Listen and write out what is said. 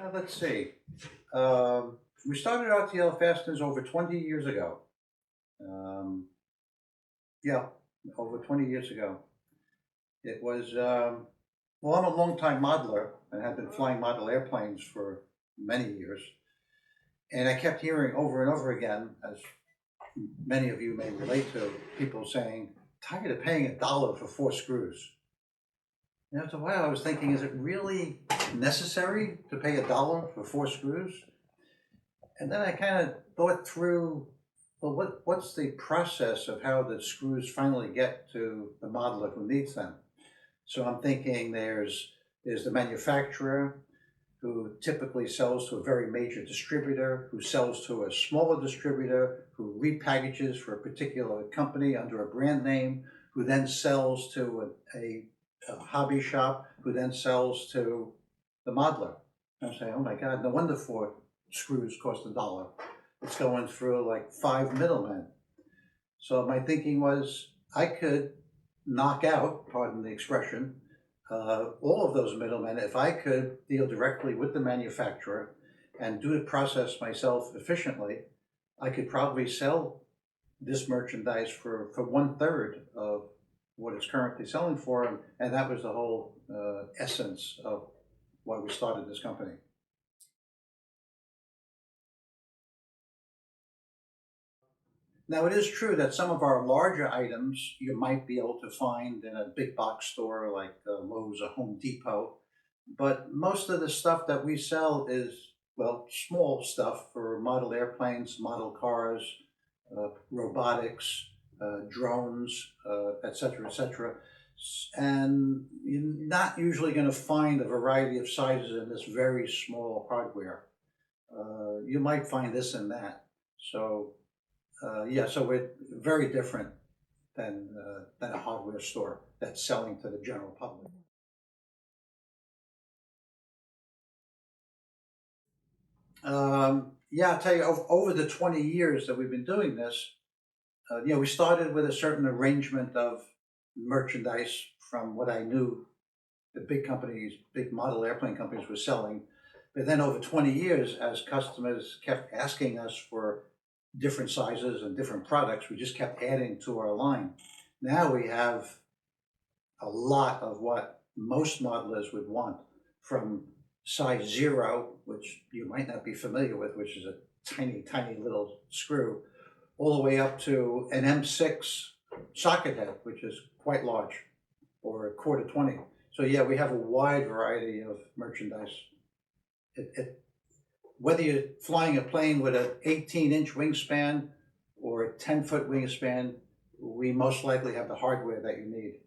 Let's see. We started RTL Fasteners over 20 years ago. Um, yeah, over 20 years ago. It was, well, I'm a longtime modeler and have been flying model airplanes for many years. And I kept hearing over and over again, as many of you may relate to, people saying, tired of paying $1 for 4 screws. And after a while I was thinking, is it really necessary to pay $1 for 4 screws? And then I kind of thought through, well, what's the process of how the screws finally get to the modeler who needs them? So I'm thinking there's the manufacturer, who typically sells to a very major distributor, who sells to a smaller distributor, who repackages for a particular company under a brand name, who then sells to a hobby shop, who then sells to the modeler. I'm saying, oh my God, no wonder 4 screws cost $1. It's going through like 5 middlemen. So my thinking was I could knock out, pardon the expression, all of those middlemen if I could deal directly with the manufacturer and do the process myself efficiently. I could probably sell this merchandise for 1/3 of what it's currently selling for, and that was the whole essence of why we started this company. Now, it is true that some of our larger items you might be able to find in a big box store like Lowe's or Home Depot, but most of the stuff that we sell is, well, small stuff for model airplanes, model cars, robotics, drones, et cetera, et cetera. And you're not usually going to find a variety of sizes in this very small hardware. You might find this and that. So yeah, so we're very different than a hardware store that's selling to the general public. Yeah, I'll tell you, over the 20 years that we've been doing this, we started with a certain arrangement of merchandise from what I knew the big companies, big model airplane companies were selling. But then over 20 years, as customers kept asking us for different sizes and different products, we just kept adding to our line. Now we have a lot of what most modelers would want, from size 0, which you might not be familiar with, which is a tiny, tiny little screw, all the way up to an M6 socket head, which is quite large, or a 1/4 20. So yeah, we have a wide variety of merchandise. Whether you're flying a plane with an 18-inch wingspan or a 10-foot wingspan, we most likely have the hardware that you need.